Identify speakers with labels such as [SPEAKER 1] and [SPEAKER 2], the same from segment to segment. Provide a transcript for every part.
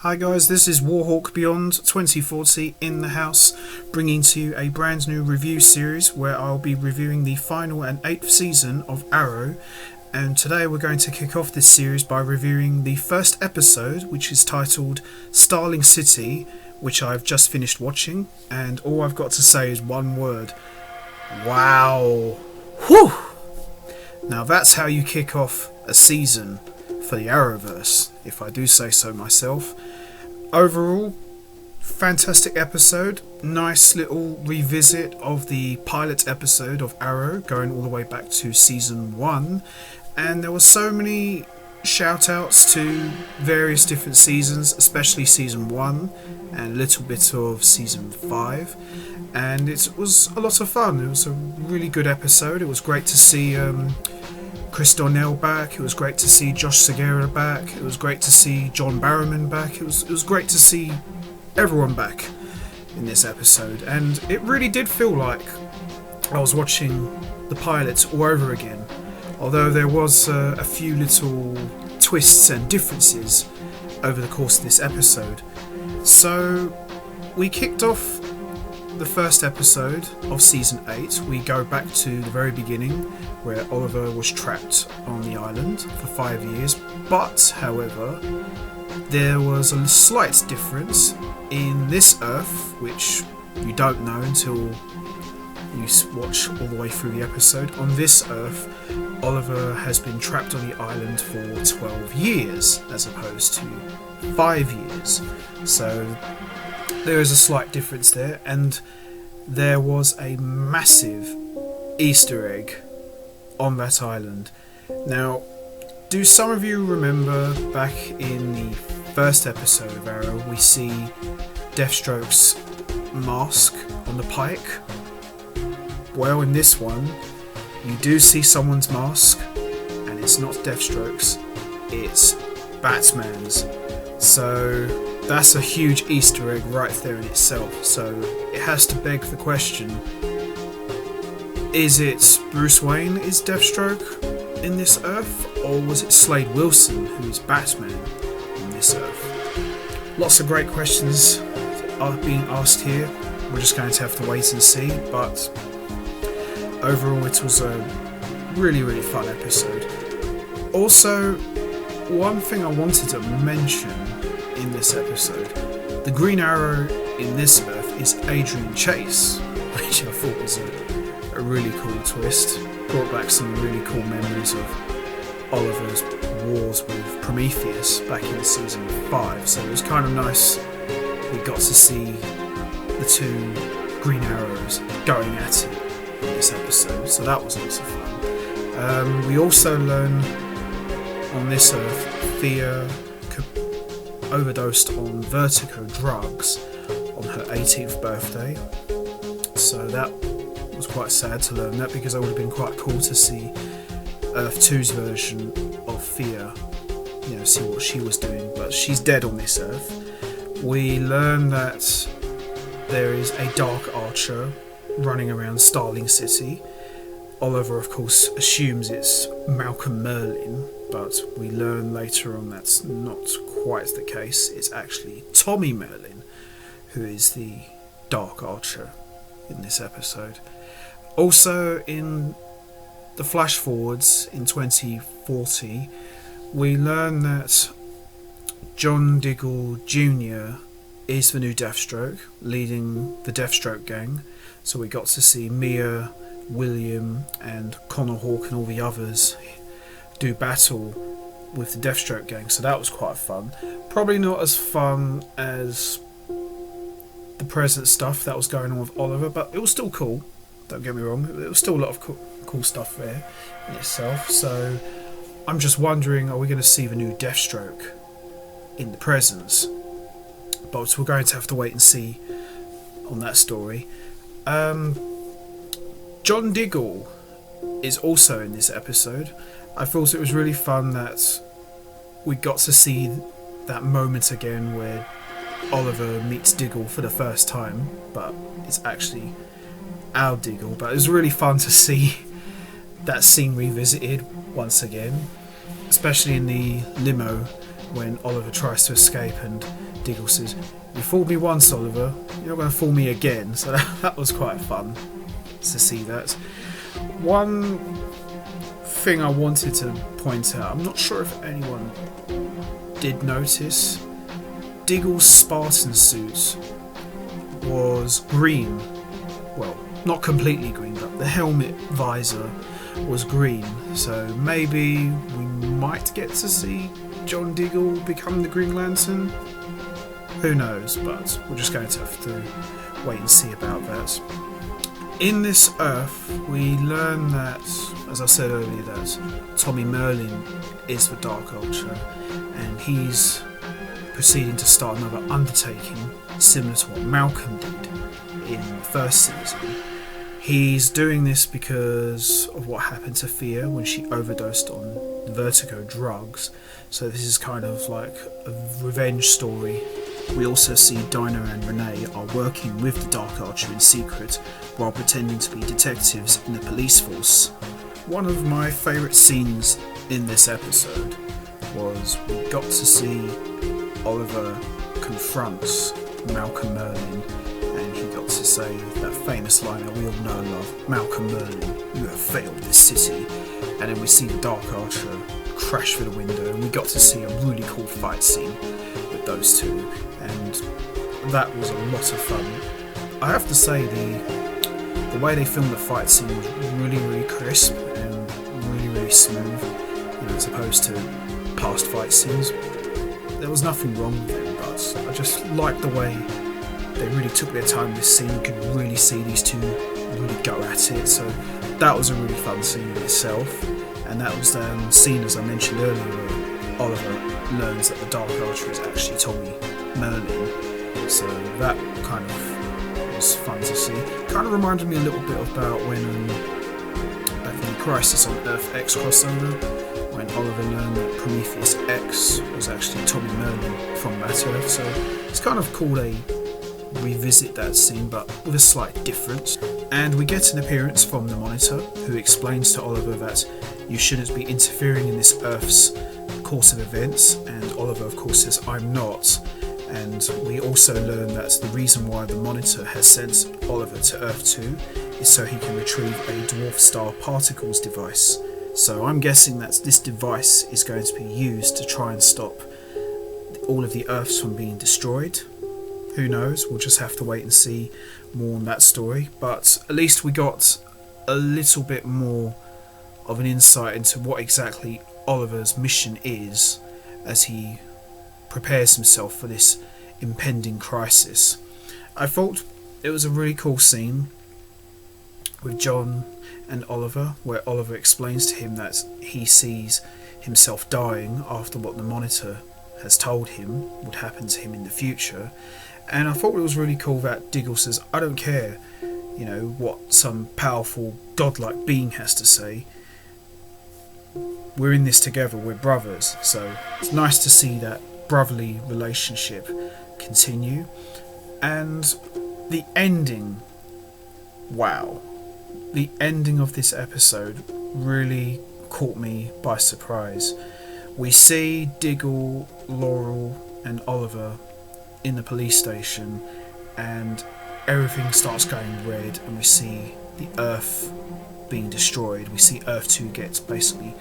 [SPEAKER 1] Hi guys, this is Warhawk Beyond 2040 in the house, bringing to you a brand new review series where I'll be reviewing the final and 8th season of Arrow, and today we're going to kick off this series by reviewing the first episode, which is titled Starling City, which I've just finished watching, and all I've got to say is one word: wow. Whew! Now that's how you kick off a season for the Arrowverse, if I do say so myself. Overall, fantastic episode, nice little revisit of the pilot episode of Arrow, going all the way back to season 1, and there were so many shout outs to various different seasons, especially season 1 and a little bit of season 5, and it was a lot of fun. It was a really good episode. It was great to see Chris Donnell back. It was great to see Josh Segarra back. It was great to see John Barrowman back. It was great to see everyone back in this episode, and it really did feel like I was watching the pilot all over again, although there was a few little twists and differences over the course of this episode. So we kicked off the first episode of season 8. We go back to the very beginning, where Oliver was trapped on the island for 5 years, but however there was a slight difference in this Earth, which you don't know until you watch all the way through the episode. On this Earth, Oliver has been trapped on the island for 12 years as opposed to 5 years, so there is a slight difference there, and there was a massive Easter egg on that island. Now, do some of you remember back in the first episode of Arrow, we see Deathstroke's mask on the pike? Well, in this one, you do see someone's mask, and it's not Deathstroke's, it's Batman's. So that's a huge Easter egg right there in itself. So it has to beg the question: is it Bruce Wayne is Deathstroke in this Earth, or was it Slade Wilson who is Batman in this Earth? Lots of great questions are being asked here. We're just going to have to wait and see, but overall it was a really, really fun episode. Also, one thing I wanted to mention in this episode: the Green Arrow in this Earth is Adrian Chase, which I thought was a really cool twist. Brought back some really cool memories of Oliver's wars with Prometheus back in season 5, so it was kind of nice we got to see the two Green Arrows going at it in this episode, so that was lots of fun. We also learn on this Earth Thea overdosed on vertigo drugs on her 18th birthday, so that was quite sad to learn that, because it would have been quite cool to see Earth 2's version of Thea, see what she was doing, but she's dead on this Earth. We learn that there is a Dark Archer running around Starling City. Oliver, of course, assumes it's Malcolm Merlyn, but we learn later on that's not quite the case. It's actually Tommy Merlyn who is the Dark Archer in this episode. Also, in the flash forwards in 2040, we learn that John Diggle Jr. is the new Deathstroke, leading the Deathstroke gang. So we got to see Mia, William and Connor Hawke and all the others do battle with the Deathstroke gang, so that was quite fun. Probably not as fun as the present stuff that was going on with Oliver, but it was still cool, don't get me wrong. There was still a lot of cool stuff there in itself. So I'm just wondering, are we going to see the new Deathstroke in the presents? But we're going to have to wait and see on that story. John Diggle is also in this episode. I thought it was really fun that we got to see that moment again where Oliver meets Diggle for the first time, but it's actually our Diggle. But it was really fun to see that scene revisited once again, especially in the limo when Oliver tries to escape and Diggle says, "You fooled me once, Oliver, you're not going to fool me again." So that was quite fun to see that. One thing I wanted to point out, I'm not sure if anyone did notice, Diggle's Spartan suit was green. Well, not completely green, but the helmet visor was green. So maybe we might get to see John Diggle become the Green Lantern. Who knows, but we're just going to have to wait and see about that. In this Earth, we learn that, as I said earlier, that Tommy Merlin is the Dark Ultra, and he's proceeding to start another undertaking similar to what Malcolm did in the first season. He's doing this because of what happened to Thea when she overdosed on vertigo drugs, so this is kind of like a revenge story. We also see Dinah and Renee are working with the Dark Archer in secret while pretending to be detectives in the police force. One of my favourite scenes in this episode was we got to see Oliver confronts Malcolm Merlin, and he got to say that famous line that we all know and love, "Malcolm Merlin, you have failed this city." And then we see the Dark Archer crash through the window, and we got to see a really cool fight scene with those two, and that was a lot of fun. I have to say the way they filmed the fight scene was really crisp and really smooth, as opposed to past fight scenes. There was nothing wrong with it, but I just liked the way they really took their time with this scene. You could really see these two really go at it, so that was a really fun scene in itself. And that was the scene, as I mentioned earlier, where Oliver learns that the Dark Archer is actually Tommy Merlin, so that kind of was fun to see. Kind of reminded me a little bit about when back in the Crisis on Earth X crossover, when Oliver learned that Prometheus X was actually Tommy Merlin from that Earth. So it's kind of cool they revisit that scene, but with a slight difference. And we get an appearance from the Monitor, who explains to Oliver that you shouldn't be interfering in this Earth's course of events, and Oliver of course says, "I'm not." And we also learn that the reason why the Monitor has sent Oliver to Earth 2 is so he can retrieve a dwarf star particles device. So I'm guessing that this device is going to be used to try and stop all of the Earths from being destroyed. Who knows, we'll just have to wait and see more on that story, but at least we got a little bit more of an insight into what exactly Oliver's mission is as he prepares himself for this impending crisis. I thought it was a really cool scene with John and Oliver, where Oliver explains to him that he sees himself dying after what the Monitor has told him would happen to him in the future. And I thought it was really cool that Diggle says, "I don't care, what some powerful godlike being has to say. We're in this together, we're brothers." So it's nice to see that brotherly relationship continue. And the ending, wow. The ending of this episode really caught me by surprise. We see Diggle, Laurel and Oliver in the police station, and everything starts going red, and we see the Earth being destroyed. We see Earth 2 gets basically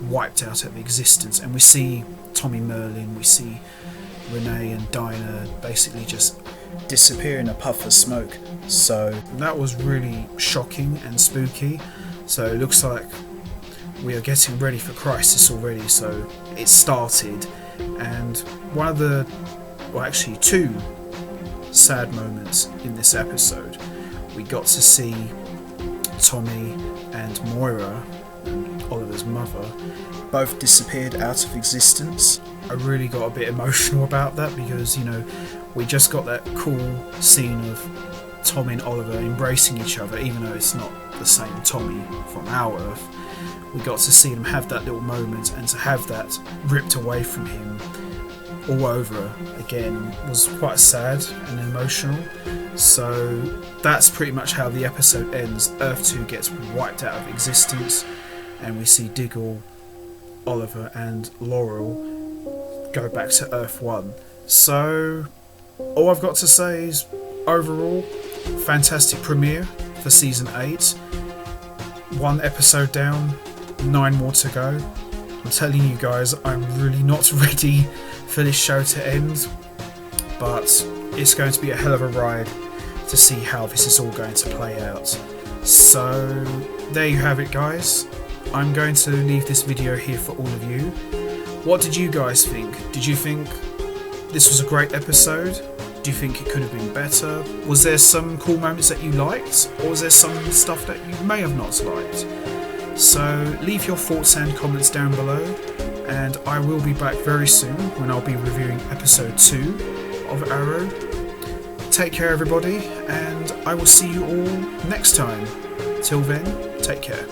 [SPEAKER 1] wiped out of existence, and we see Tommy Merlin, we see Renee and Dinah basically just disappear in a puff of smoke. So that was really shocking and spooky. So it looks like we are getting ready for crisis already. So it started, and one of the, well, actually two sad moments in this episode, we got to see Tommy and Moira, Oliver's mother, both disappeared out of existence. I really got a bit emotional about that because, we just got that cool scene of Tommy and Oliver embracing each other, even though it's not the same Tommy from our Earth. We got to see them have that little moment, and to have that ripped away from him all over again was quite sad and emotional. So that's pretty much how the episode ends. Earth 2 gets wiped out of existence, and we see Diggle, Oliver and Laurel go back to Earth 1. So all I've got to say is, overall, fantastic premiere for Season 8. 1 episode down, 9 more to go. I'm telling you guys, I'm really not ready for this show to end, but it's going to be a hell of a ride to see how this is all going to play out. So there you have it, guys. I'm going to leave this video here for all of you. What did you guys think? Did you think this was a great episode? Do you think it could have been better? Was there some cool moments that you liked? Or was there some stuff that you may have not liked? So leave your thoughts and comments down below, and I will be back very soon when I'll be reviewing episode 2 of Arrow. Take care everybody, and I will see you all next time. Till then, take care.